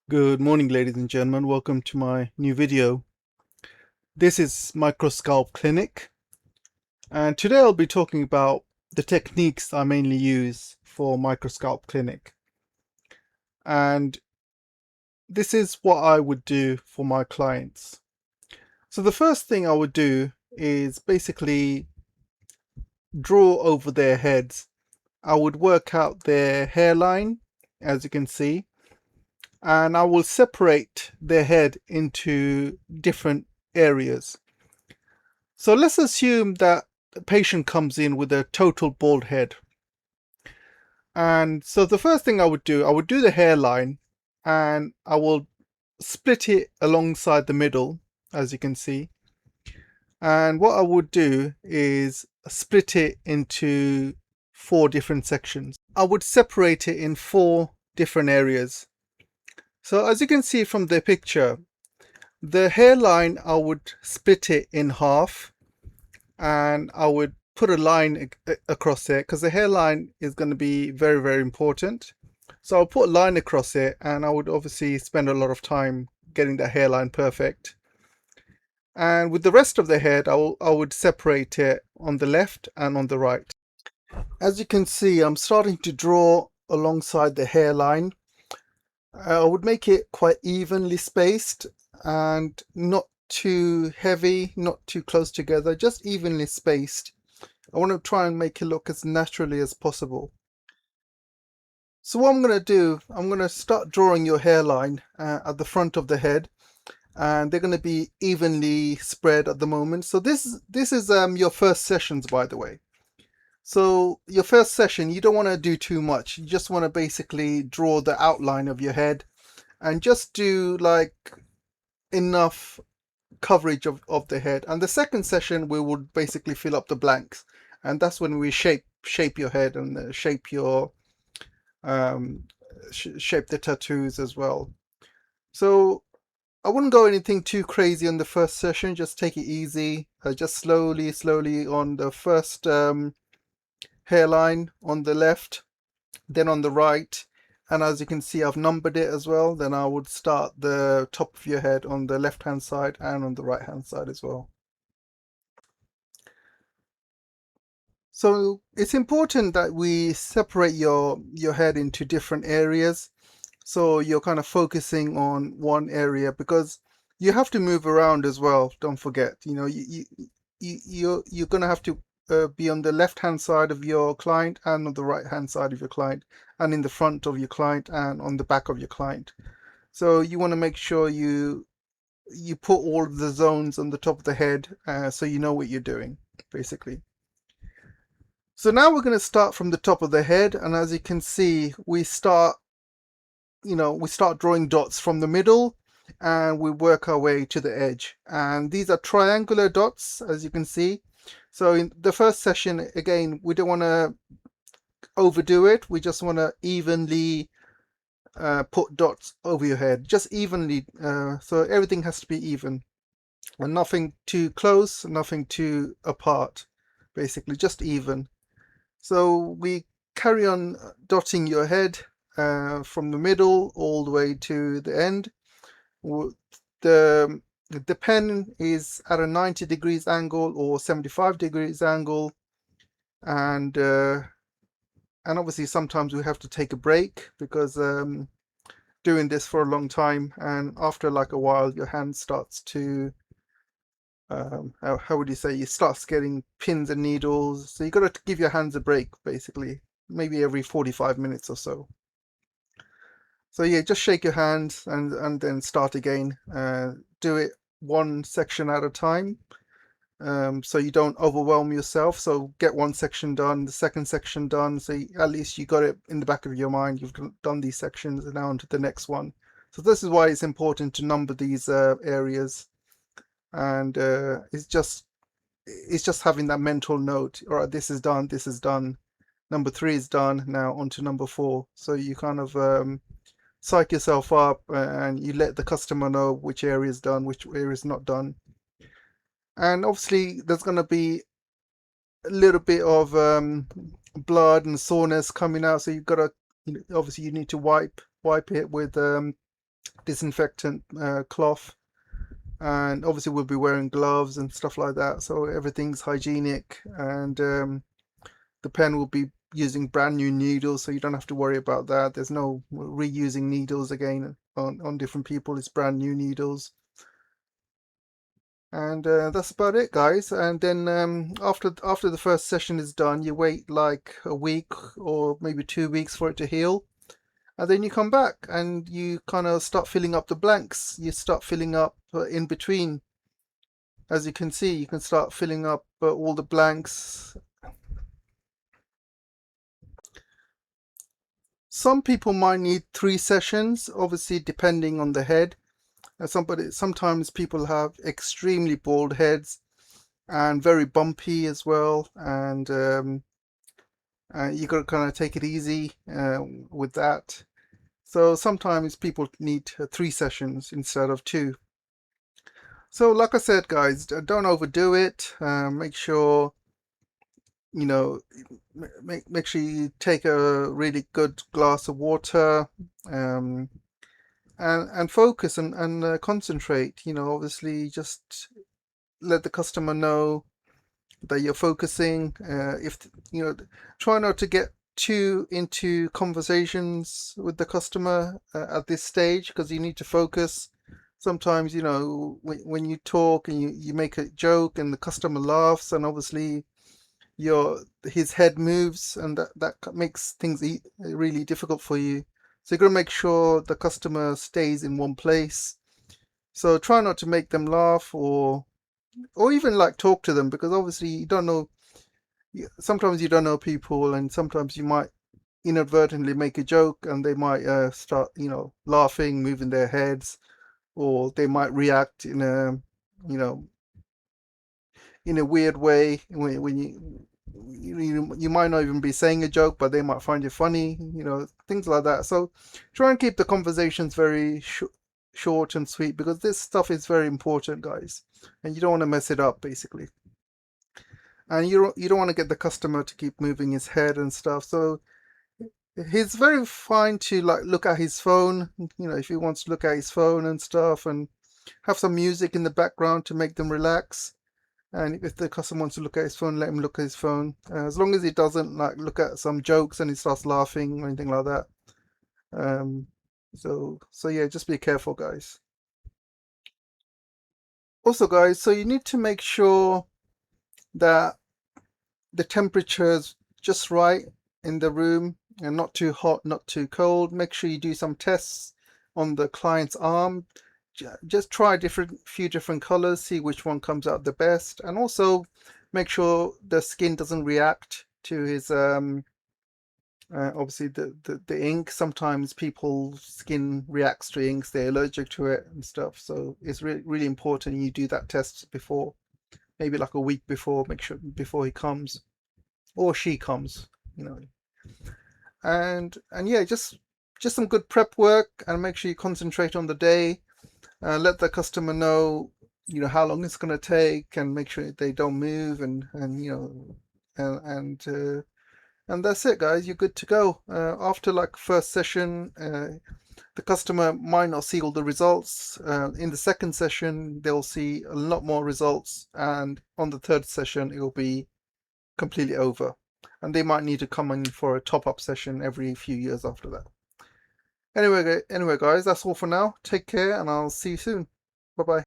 Good morning, ladies and gentlemen. Welcome to my new video. This is Scalp Clinic, and today I'll be talking about the techniques I mainly use for Scalp Clinic. And this is what I would do for my clients. So the first thing I would do is basically draw over their heads. I would work out their hairline, as you can see, and I will separate their head into different areas. So let's assume that the patient comes in with a total bald head. And so the first thing I would do the hairline, and I will split it alongside the middle, as you can see. And what I would do is split it into 4 different sections. I would separate it in 4 different areas. So as you can see from the picture, the hairline, I would split it in half, and I would put a line across it because the hairline is going to be very, very important. So I'll put a line across it, and I would obviously spend a lot of time getting the hairline perfect. And with the rest of the head, I would separate it on the left and on the right. As you can see, I'm starting to draw alongside the hairline. I would make it quite evenly spaced and not too heavy, not too close together, just evenly spaced. I want to try and make it look as naturally as possible. So what I'm going to do, I'm going to start drawing your hairline at the front of the head, and they're going to be evenly spread at the moment. So this is your first sessions, by the way. So your first session, you don't want to do too much. You just want to basically draw the outline of your head and just do like enough coverage of the head. And the second session, we would basically fill up the blanks, and that's when we shape your head and shape your shape the tattoos as well. So I wouldn't go anything too crazy on the first session. Just take it easy, just slowly on the first hairline on the left, then on the right. And as you can see, I've numbered it as well. Then I would start the top of your head on the left hand side and on the right hand side as well. So it's important that we separate your head into different areas. So you're kind of focusing on one area, because you have to move around as well. Don't forget, you know, you're going to have to be on the left hand side of your client and on the right hand side of your client, and in the front of your client and on the back of your client. So you want to make sure you put all of the zones on the top of the head, so you know what you're doing, basically. So now we're going to start from the top of the head, and as you can see, we start drawing dots from the middle, and we work our way to the edge. And these are triangular dots, as you can see. So in the first session, again, we don't want to overdo it. We just want to evenly put dots over your head, just evenly. So everything has to be even, and nothing too close, nothing too apart, basically just even. So we carry on dotting your head from the middle all the way to the end. The pen is at a 90 degrees angle or 75 degrees angle, and obviously sometimes we have to take a break, because doing this for a long time, and after like a while your hand starts to how would you say, you start getting pins and needles, so you got to give your hands a break, basically, maybe every 45 minutes or so. So yeah, just shake your hands and then start again. Do it one section at a time, so you don't overwhelm yourself. So get one section done, the second section done, so at least you got it in the back of your mind, you've done these sections, and now on to the next one. So this is why it's important to number these areas, and it's just having that mental note. All right, this is done, number 3 is done, now on to number 4. So you kind of psych yourself up, and you let the customer know which area is done, which area is not done. And obviously there's going to be a little bit of blood and soreness coming out, so you've got to, obviously you need to wipe it with disinfectant cloth, and obviously we'll be wearing gloves and stuff like that, so everything's hygienic. And the pen will be using brand new needles, so you don't have to worry about that. There's no reusing needles again on different people. It's brand new needles. And that's about it, guys. And then after the first session is done, you wait like a week or maybe 2 weeks for it to heal, and then you come back and you kind of start filling up the blanks. You start filling up in between. As you can see, you can start filling up all the blanks. Some people might need 3 sessions, obviously depending on the head. Sometimes people have extremely bald heads and very bumpy as well, and you got to kind of take it easy with that. So sometimes people need 3 sessions instead of 2. So like I said, guys, don't overdo it. Make sure you know make sure you take a really good glass of water, um, and focus and concentrate. Obviously just let the customer know that you're focusing. If try not to get too into conversations with the customer at this stage, because you need to focus. Sometimes when you talk and you make a joke and the customer laughs, and obviously his head moves, and that makes things really difficult for you. So you've got to make sure the customer stays in one place. So try not to make them laugh, or even like talk to them, because obviously you don't know. Sometimes you don't know people, and sometimes you might inadvertently make a joke, and they might start, laughing, moving their heads, or they might react you know, in a weird way when you might not even be saying a joke, but they might find it funny, things like that. So try and keep the conversations very short and sweet, because this stuff is very important, guys, and you don't want to mess it up, basically. And you don't want to get the customer to keep moving his head and stuff. So he's very fine to like look at his phone, if he wants to look at his phone and stuff, and have some music in the background to make them relax. And if the customer wants to look at his phone, let him look at his phone, as long as he doesn't like look at some jokes and he starts laughing or anything like that. So yeah, just be careful, guys. Also, guys, so you need to make sure that the temperature is just right in the room, and not too hot, not too cold. Make sure you do some tests on the client's arm. Just try few different colors, see which one comes out the best, and also make sure the skin doesn't react to his obviously the ink. Sometimes people's skin reacts to inks, they're allergic to it and stuff, so it's really important you do that test before, maybe like a week before. Make sure before he comes or she comes, and yeah, just some good prep work, and make sure you concentrate on the day. Let the customer know how long it's going to take, and make sure they don't move, and and that's it, guys. You're good to go. After like first session, the customer might not see all the results. In the second session, they'll see a lot more results, and on the third session, it will be completely over, and they might need to come in for a top-up session every few years after that. Anyway, guys, that's all for now. Take care, and I'll see you soon. Bye bye.